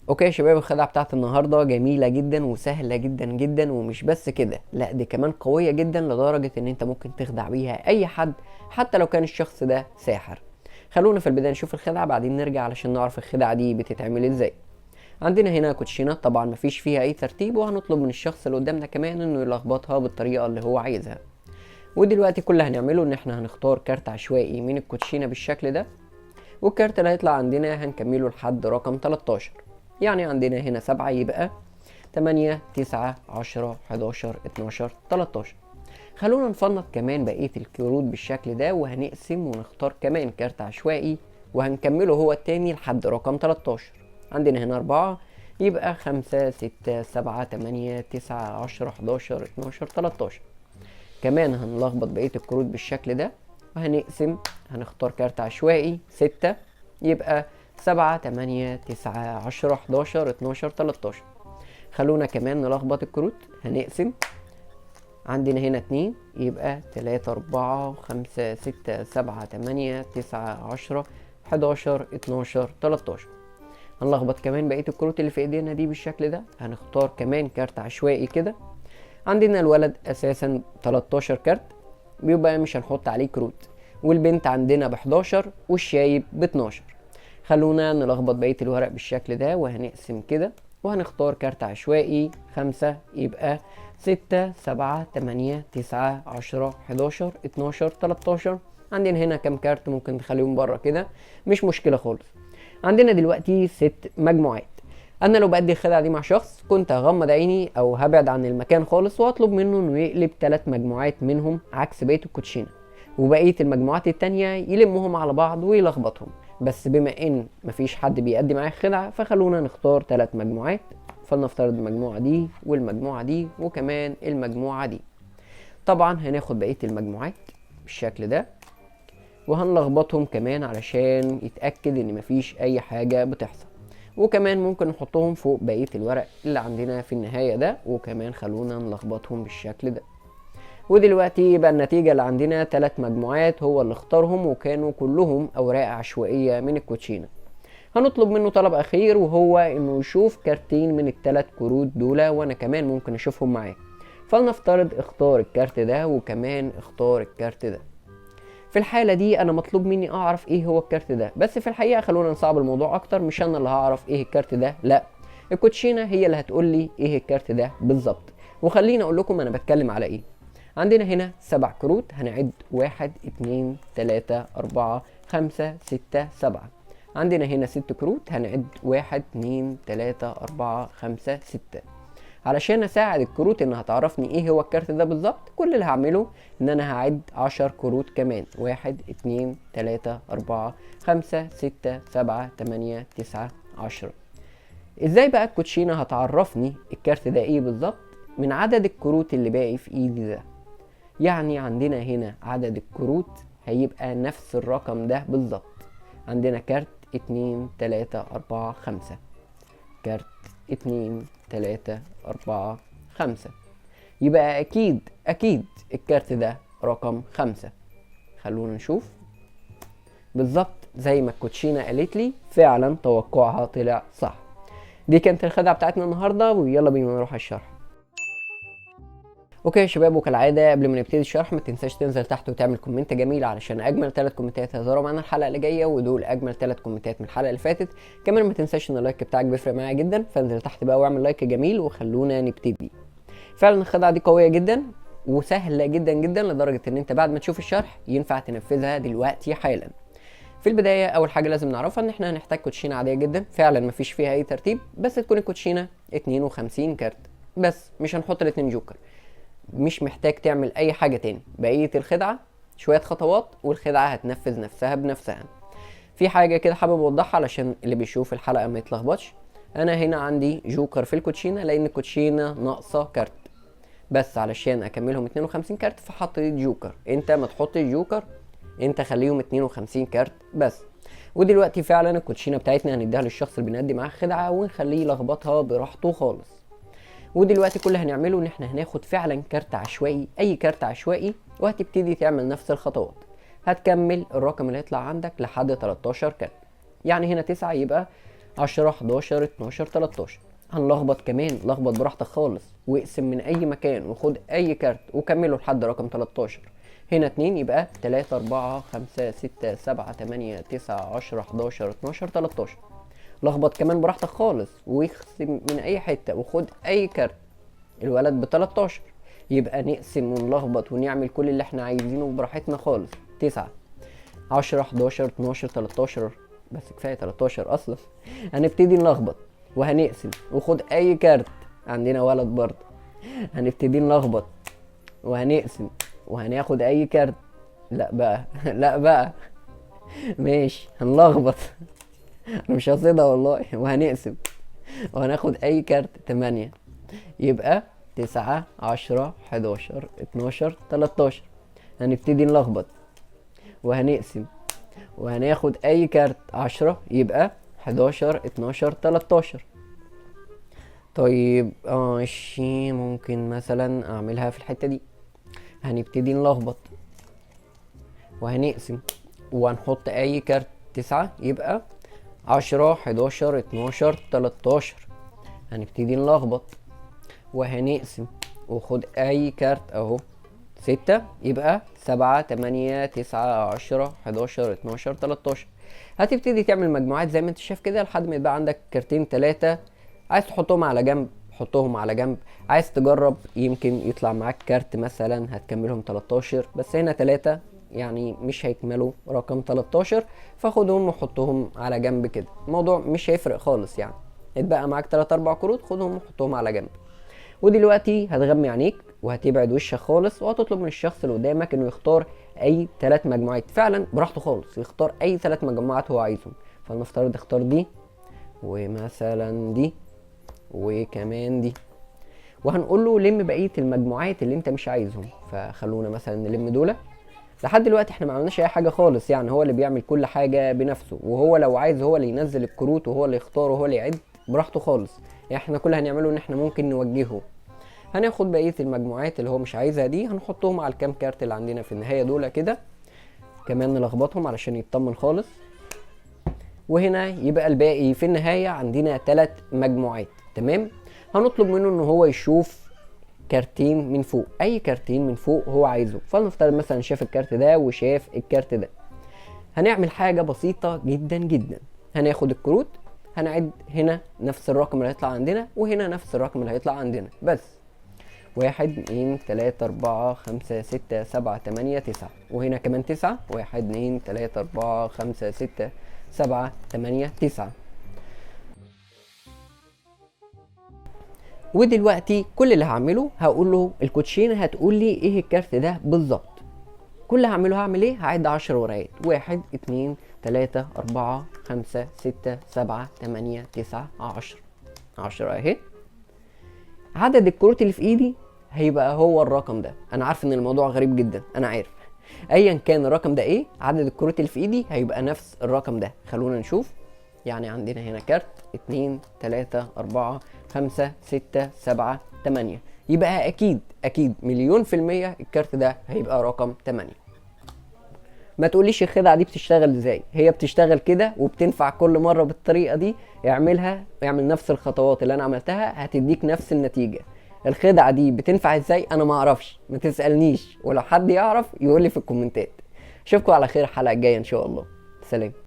اوكي يا شباب، الخدعة بتاعت النهاردة جميلة جدا وسهلة جدا جدا، ومش بس كده، لا دي كمان قوية جدا لدرجة ان انت ممكن تخدع بيها اي حد حتى لو كان الشخص ده ساحر. خلونا في البداية نشوف الخدعة، بعدين نرجع علشان نعرف الخدعة دي بتتعمل ازاي. عندنا هنا كوتشينة، طبعا مفيش فيها اي ترتيب، وهنطلب من الشخص اللي قدامنا كمان انه يلخبطها بالطريقة اللي هو عايزها. ودلوقتي كل اللي هنعمله ان احنا هنختار كارت عشوائي من الكوتشينة بالشكل ده، والكارت اللي هيطلع عندنا هنكمله لحد رقم 13. يعني عندنا هنا 7، يبقى 8 9 10 11 12 13. خلونا نفنط كمان بقية الكروت بالشكل ده، وهنقسم ونختار كمان كارت عشوائي وهنكمله هو التاني لحد رقم 13. عندنا هنا 4، يبقى 5 6 7 8 9 10 11 12 13. كمان هنلخبط بقية الكروت بالشكل ده وهنقسم، هنختار كارت عشوائي 6، يبقى 7 8 9 10 11 12 13. خلونا كمان نلخبط الكروت، هنقسم، عندنا هنا 2، يبقى 3 4 5 6 7 8 9 10 11 12 13. هنلخبط كمان بقية الكروت اللي في ايدينا دي بالشكل ده، هنختار كمان كارت عشوائي كده. عندنا الولد اساسا 13 كارت، بيبقى مش هنحط عليه كروت، والبنت عندنا ب11 والشايب ب12. خلونا نلخبط بقية الورق بالشكل ده وهنقسم كده، وهنختار كارت عشوائي 5، يبقى 6 7 8 9 10 11 12 13. عندنا هنا كام كارت ممكن تخليهم بره كده، مش مشكلة خالص. عندنا دلوقتي 6 مجموعات. انا لو بأدي الخدعة دي مع شخص كنت هغمض عيني او هبعد عن المكان خالص واطلب منه انه يقلب 3 مجموعات منهم عكس بقية الكوتشينة، وبقية المجموعات التانية يلمهم على بعض ويلخبطهم. بس بما ان مفيش حد بيأدي معايا الخدعة، فخلونا نختار 3 مجموعات. فلنفترض المجموعة دي والمجموعة دي وكمان المجموعة دي. طبعا هناخد بقية المجموعات بالشكل ده وهنلخبطهم كمان علشان يتأكد ان مفيش اي حاجة بتحصل. وكمان ممكن نحطهم فوق بقية الورق اللي عندنا في النهاية ده، وكمان خلونا نلخبطهم بالشكل ده. ودلوقتي يبقى النتيجة اللي عندنا 3 مجموعات هو اللي اختارهم، وكانوا كلهم اوراق عشوائية من الكوتشينة. هنطلب منه طلب اخير، وهو انه يشوف كارتين من ال3 كروت دول، وانا كمان ممكن اشوفهم معاه. فلنفترض اختار الكارت ده وكمان اختار الكارت ده. في الحالة دي انا مطلوب مني اعرف ايه هو الكارت ده، بس في الحقيقة خلونا نصعب الموضوع اكتر، مش انا اللي هعرف ايه الكارت ده، لا الكوتشينة هي اللي هتقول لي ايه الكارت ده بالظبط. وخليني اقول لكم انا بتكلم على ايه. عندنا هنا 7 كروت، هنعد 1 2 3 4 5 6 7. عندنا هنا 6 كروت، هنعد 1 2 3 4 5 6. علشان اساعد الكروت انها تعرفني ايه هو الكارت ده بالظبط، كل اللي هعمله ان انا هعد 10 كروت كمان، 1 2 3 4 5 6 7 8 9 10. ازاي بقى الكوتشينة هتعرفني الكارت ده ايه بالظبط؟ من عدد الكروت اللي باقي في ايدي ده. يعني عندنا هنا عدد الكروت هيبقى نفس الرقم ده بالظبط. عندنا كارت 2 3 4 5، كارت 2 3 4 5، يبقى اكيد الكارت ده رقم 5. خلونا نشوف بالظبط زي ما الكوتشينة قالت لي، فعلا توقعها طلع صح. دي كانت الخدعة بتاعتنا النهاردة، ويلا بينا نروح الشرح. اوكي يا شباب، وكالعاده قبل ما نبتدي الشرح ما تنساش تنزل تحت وتعمل كومنت جميل علشان اجمل 3 كومنتات هيظهروا معانا الحلقه اللي جايه، ودول اجمل 3 كومنتات من الحلقه اللي فاتت. كمان ما تنساش ان اللايك بتاعك بيفرق معايا جدا، فانزل تحت بقى واعمل لايك جميل وخلونا نبتدي. فعلا الخدعه دي قويه جدا وسهله جدا جدا، لدرجه ان انت بعد ما تشوف الشرح ينفع تنفذها دلوقتي حالا. في البدايه اول حاجه لازم نعرفها ان احنا هنحتاج كوتشينه عاديه جدا، فعلا مفيش فيها اي ترتيب، بس تكون الكوتشينه 52 كارت بس، مش هنحط الاتنين جوكر. مش محتاج تعمل اي حاجة تاني، بقية الخدعة شوية خطوات والخدعة هتنفذ نفسها بنفسها. في حاجة كده حابب اوضحها علشان اللي بيشوف الحلقة ما يتلخبطش. انا هنا عندي جوكر في الكوتشينة لان الكوتشينة ناقصة كارت، بس علشان اكملهم 52 كارت فحطيت جوكر. انت ما تحطش جوكر، انت خليهم 52 كارت بس. ودلوقتي فعلا الكوتشينة بتاعتنا هنديها للشخص اللي بنقدم معاه خدعة ونخليه يلخبطها براحته خالص. ودلوقتي كل اللي هنعمله ان احنا هناخد فعلا كارت عشوائي، اي كارت عشوائي، وهتبتدي تعمل نفس الخطوات. هتكمل الرقم اللي هيطلع عندك لحد 13 كارت. يعني هنا 9، يبقى 10 11 12 13. هنلخبط كمان، لخبط براحتك خالص واقسم من اي مكان وخد اي كارت وكمله لحد رقم 13. هنا 2 يبقى 3 4 5 6 7 8 9 10 11 12 13. لخبط كمان براحتك خالص واقسم من اي حته وخد اي كارت. الولد ب 13 يبقى نقسم ونلخبط ونعمل كل اللي احنا عايزينه براحتنا خالص. 9 10 11 12 13. بس كفايه 13 اصلا. هنبتدي نلخبط وهنقسم وخد اي كارت. عندنا ولد برضه. هنبتدي نلخبط وهنقسم وهناخد اي كارت. لا بقى لا بقى ماشي هنلخبط. انا مش هصيدها والله. وهنقسم وهناخد اي كارت. 8 يبقى 9 10 11 12 13. هنبتدي نلخبط وهنقسم وهناخد اي كارت. 10 يبقى 11 12 13. طيب ماشي، ممكن مثلا اعملها في الحتة دي. هنبتدي نلخبط وهنقسم وهنحط اي كارت. 9 يبقى 10 11 12 13. هنبتدي نلخبط وهنقسم وخد اي كارت اهو. 6 يبقى 7 8 9 10 11 12 13. هتبتدي تعمل مجموعات زي ما انت شايف كده لحد ما يبقى عندك كارتين 3. عايز تحطهم على جنب حطهم على جنب. عايز تجرب يمكن يطلع معاك كارت مثلا هتكملهم 13 بس هنا 3 يعني مش هيكملوا رقم 13، فخدهم وحطهم على جنب كده. الموضوع مش هيفرق خالص يعني. اتبقى معاك 3 4 كروت خدهم وحطهم على جنب. ودلوقتي هتغمي عينيك وهتبعد وشك خالص وهتطلب من الشخص اللي قدامك انه يختار اي 3 مجموعات. فعلا براحته خالص يختار اي 3 مجموعات هو عايزهم. فلنفترض اختار دي ومثلا دي وكمان دي، وهنقول له لم بقيه المجموعات اللي انت مش عايزهم. فخلونا مثلا نلم دول. لحد دلوقتي احنا ما عملناش اي حاجه خالص يعني. هو اللي بيعمل كل حاجه بنفسه، وهو لو عايز هو اللي ينزل الكروت وهو اللي يختار وهو اللي يعد براحته خالص. يعني احنا كل اللي هنعمله ان احنا ممكن نوجهه. هناخد بقيه المجموعات اللي هو مش عايزها دي هنحطهم على الكام كارت اللي عندنا في النهايه دول كده. كمان نلخبطهم علشان يطمن خالص. وهنا يبقى الباقي في النهايه عندنا 3 مجموعات. تمام. هنطلب منه ان هو يشوف كارتين من فوق، اي كارتين من فوق هو عايزه. فلنفترض مثلا شاف الكارت ده وشاف الكارت ده. هنعمل حاجه بسيطه جدا جدا. هناخد الكروت هنعد هنا نفس الرقم اللي هيطلع عندنا وهنا نفس الرقم اللي هيطلع عندنا بس. 1 2 3 4 5 6 7 8 9 وهنا كمان 9. 1 2 3 4 5 6 7 8 9. ودلوقتي كل اللي هعمله هقول له الكوتشينه هتقول لي ايه الكارت ده بالظبط. كل اللي هعمله هعمل ايه؟ هعد 10 ورقات. 1 2 3 4 5 6 7 8 9 10. 10 اهي. عدد الكروت اللي في ايدي هيبقى هو الرقم ده. انا عارف ان الموضوع غريب جدا، انا عارف. ايا كان الرقم ده ايه، عدد الكروت اللي في ايدي هيبقى نفس الرقم ده. خلونا نشوف. يعني عندنا هنا كارت 2 3 4 5 6 7 8. يبقى اكيد مليون في المية الكارت ده هيبقى رقم 8. ما تقوليش الخدعة دي بتشتغل ازاي. هي بتشتغل كده وبتنفع كل مرة بالطريقة دي. اعمل نفس الخطوات اللي انا عملتها هتديك نفس النتيجة. الخدعة دي بتنفع ازاي انا ما اعرفش، ما تسألنيش، ولو حد يعرف يقولي في الكومنتات. اشوفكم على خير الحلقة الجاية ان شاء الله. سلام.